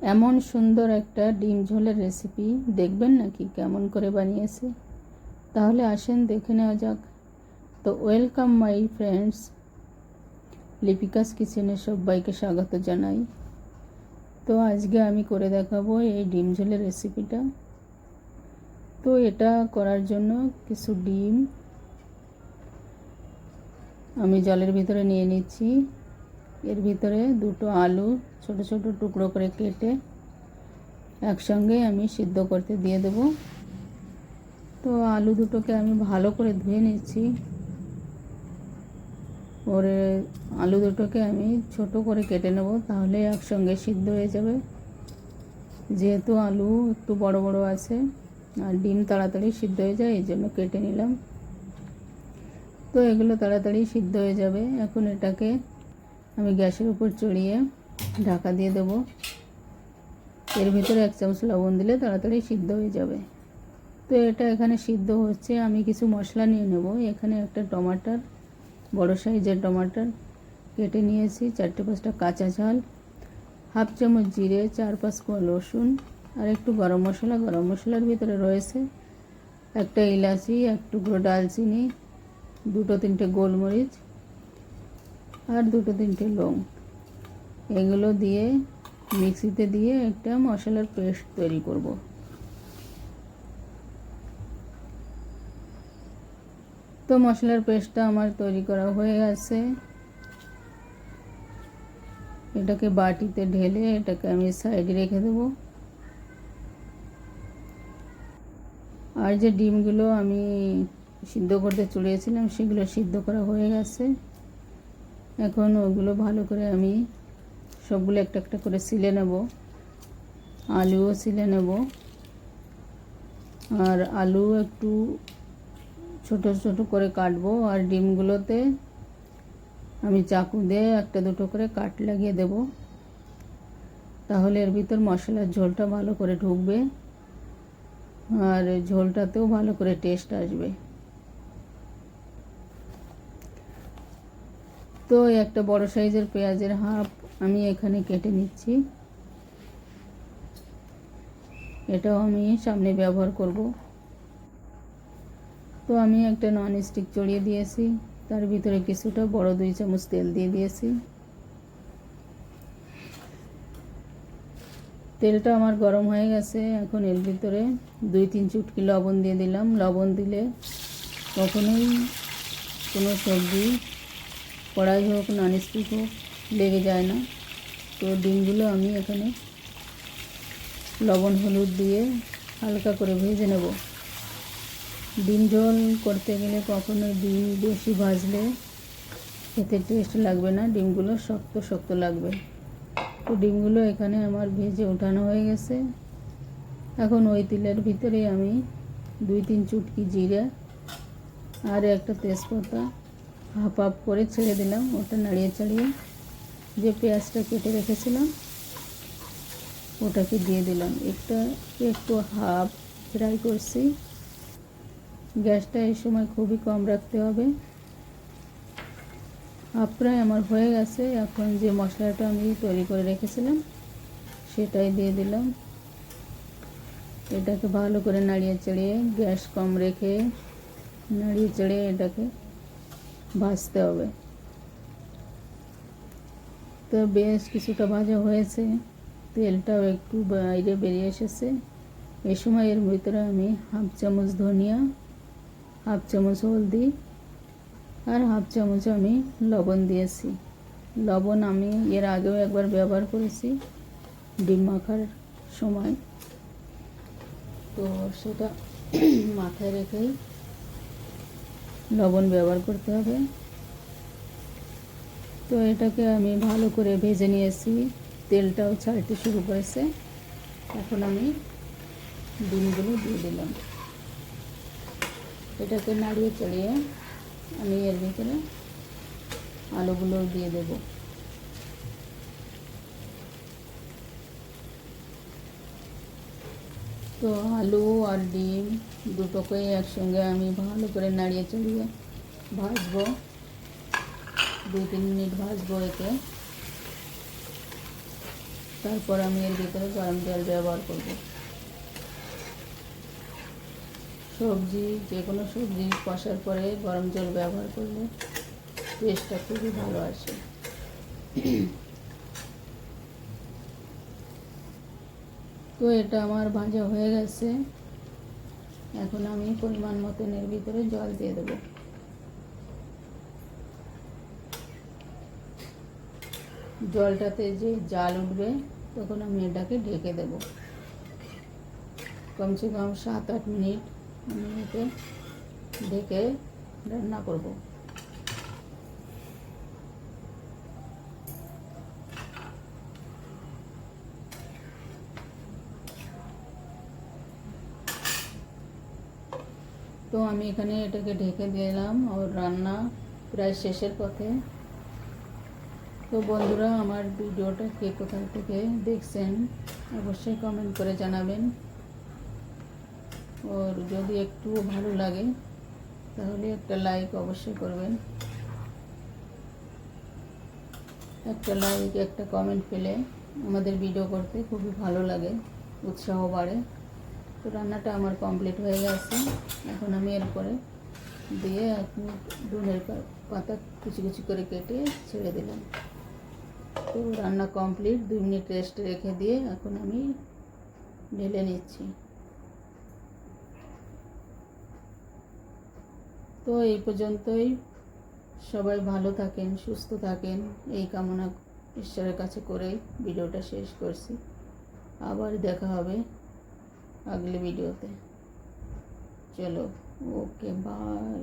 এমন সুন্দর একটা ডিম ঝোলের রেসিপি দেখবেন নাকি কেমন করে বানিয়েছে? তাহলে আসেন দেখে নেওয়া যাক। তো ওয়েলকাম মাই ফ্রেন্ডস, লিপিকাস কিচেনে সবাইকে স্বাগত জানাই। তো আজকে আমি করে দেখাবো এই ডিম ঝোলের রেসিপিটা। তো এটা করার জন্য কিছু ডিম আমি জলের ভিতরে নিয়ে নিচ্ছি। এর ভিতরে দুটো আলু ছোট ছোট টুকরো করে কেটে একসঙ্গে আমি সিদ্ধ করতে দিয়ে দেব। তো আলু দুটোকে আমি ভালো করে ধুয়ে নিচ্ছি। পরে আলু দুটোকে আমি ছোট করে কেটে নেব, তাহলে একসঙ্গে সিদ্ধ হয়ে যাবে। যেহেতু আলু একটু বড় বড় আছে আর ডিম তাড়াতাড়ি সিদ্ধ হয়ে যায়, এই জন্য কেটে নিলাম। তো এগুলো তাড়াতাড়ি সিদ্ধ হয়ে যাবে। এখন এটাকে আমি গ্যাসের উপর চড়িয়ে ঢাকা দিয়ে দেব। এর ভিতরে 1 চামচ লবণ দিলে তাড়াতাড়ি সিদ্ধ হয়ে যাবে। তো এটা এখানে সিদ্ধ হচ্ছে। আমি কিছু মশলা নিয়ে নেব। এখানে একটা টমাটার, বড় সাইজের টমাটার কেটে নিয়েছি, 4-5টা কাঁচা ঝাল, 1/2 চামচ জিরে, 4-5 কোয়া রসুন, আর একটু গরম মশলা। গরম মশলার ভিতরে রয়েছে একটা ইলাচি, 1 টুকরো ডালচিনি, 2-3টে গোলমরিচ আর 2-3টে লং। এগুলো দিয়ে মিক্সিতে দিয়ে একটা মশলার পেস্ট তৈরি করব। তো মশলার পেস্টটা আমার তৈরি করা হয়ে গেছে। এটাকে বাটিতে ঢেলে এটাকে আমি সাইডে রেখে দেব। আর যে ডিমগুলো আমি সিদ্ধ করতে চড়িয়েছিলাম সেগুলো সিদ্ধ করা হয়ে গেছে। এখন ওগুলো ভালো করে আমি সবগুলো একটা একটা করে সিলে নেব। আলুও সিলে নেব। আর আলু একটু ছোট ছোট করে কাটবো। আর ডিমগুলোতে আমি চাকু দিয়ে 1-2 করে কাট লাগিয়ে দেব, তাহলে এর ভিতর মশলার ঝোলটা ভালো করে ঢুকবে আর ঝোলটাতেও ভালো করে টেস্ট আসবে। তো একটা বড় সাইজের পেঁয়াজের হাফ আমি এখানে কেটে নিচ্ছি। এটাও আমি সামনে ব্যবহার করব। তো আমি একটা ননস্টিক চড়িয়ে দিয়েছি, তার ভিতরে কিছুটা বড় 2 চামচ তেল দিয়ে দিয়েছি। তেলটা আমার গরম হয়ে গেছে। এখন এর ভিতরে 2-3 চুটকি লবণ দিয়ে দিলাম। লবণ দিলে কখনোই কোনো সবজি, কড়াই হোক ননস্টিক হোক, লেগে যায় না। তো ডিমগুলো আমি এখানে লবণ হলুদ দিয়ে হালকা করে ভেজে নেব। ডিম ঝোল করতে গেলে কখনোই ডিম বেশি ভাজলে খেতে টেস্ট লাগবে না, ডিমগুলো শক্ত শক্ত লাগবে। তো ডিমগুলো এখানে আমার ভেজে ওঠানো হয়ে গেছে। এখন ওই তেলের ভিতরে আমি 2-3 চুটকি জিরা আর একটা তেজপাতা হাফ হাফ করে ছেড়ে দিলাম। ওটা নাড়িয়ে চাড়িয়ে যে পেঁয়াজটা কেটে রেখেছিলাম ওটাকে দিয়ে দিলাম। একটু হাফ ফ্রাই করছি। গ্যাসটা এই সময় খুবই কম রাখতে হবে। হাফ ফ্রাই আমার হয়ে গেছে। এখন যে মশলাটা আমি তৈরি করে রেখেছিলাম সেটাই দিয়ে দিলাম। এটাকে ভালো করে নাড়িয়ে চাড়িয়ে গ্যাস কম রেখে নাড়িয়ে চাড়িয়ে এটাকে ভাজতে হবে। তো বেশ কিছুটা ভাজা হয়েছে, তেলটাও একটু বাইরে বেরিয়ে এসেছে। এই সময় এর ভিতরে আমি 1/2 চামচ ধনিয়া, 1/2 চামচ হলদি আর 1/2 চামচ আমি লবণ দিয়েছি। লবণ আমি এর আগেও একবার ব্যবহার করেছি ডিম মাখার সময়, তো সেটা মাথায় রেখেই লবণ ব্যবহার করতে হবে। তো এটাকে আমি ভালো করে ভেজে নিয়েছি, তেলটাও ছাড়তে শুরু করেছে। এখন আমি ডিমগুলো দিয়ে দিলাম। এটাকে নাড়িয়ে চাড়িয়ে আমি এর ভিতরে আলুগুলো দিয়ে দেব। তো আলু আর ডিম দুটোকেই একসঙ্গে আমি ভালো করে নাড়িয়ে চাড়িয়ে ভাজবো। 2-3 মিনিট ভাজবো একে। তারপর আমি এর ভিতরে গরম জল ব্যবহার করব। সবজি, যে কোনো সবজি কষার পরে গরম জল ব্যবহার করলে টেস্টটা খুবই ভালো আসে। তো এটা আমার ভাজা হয়ে গেছে। এখন আমি পরিমাণ মতন এর ভিতরে জল দিয়ে দেবো। জলটাতে যে জাল উঠবে তখন আমি এটাকে ঢেকে দেব। কমসে কম 7-8 মিনিট আমি একে ঢেকে রান্না করব। তো আমি এখানে এটাকে ঢেকে দিলাম, আর রান্না প্রায় শেষের পথে। তো বন্ধুরা, আমার ভিডিওটা কে কোথায় থেকে দেখছেন অবশ্যই কমেন্ট করে জানাবেন। আর যদি একটু ভালো লাগে তাহলে একটা লাইক অবশ্যই করবেন। একটা লাইক, একটা কমেন্ট পেলে আমাদের ভিডিও করতে খুবই ভালো লাগে, উৎসাহ বাড়ে। তো রান্নাটা আমার কমপ্লিট হয়ে গেছে। এখন আমি এরপরে দিয়ে ধনের পাতা কুচি কুচি করে কেটে ছেড়ে দিলাম। তো রান্না কমপ্লিট। 2 মিনিট রেস্টে রেখে দিয়ে এখন আমি ঢেলে নিচ্ছি। তো এই পর্যন্তই। সবাই ভালো থাকেন, সুস্থ থাকেন, এই কামনা ঈশ্বরের কাছে করেই ভিডিওটা শেষ করছি। আবার দেখা হবে আগলে ভিডিওতে। চলো, ওকে, বাই।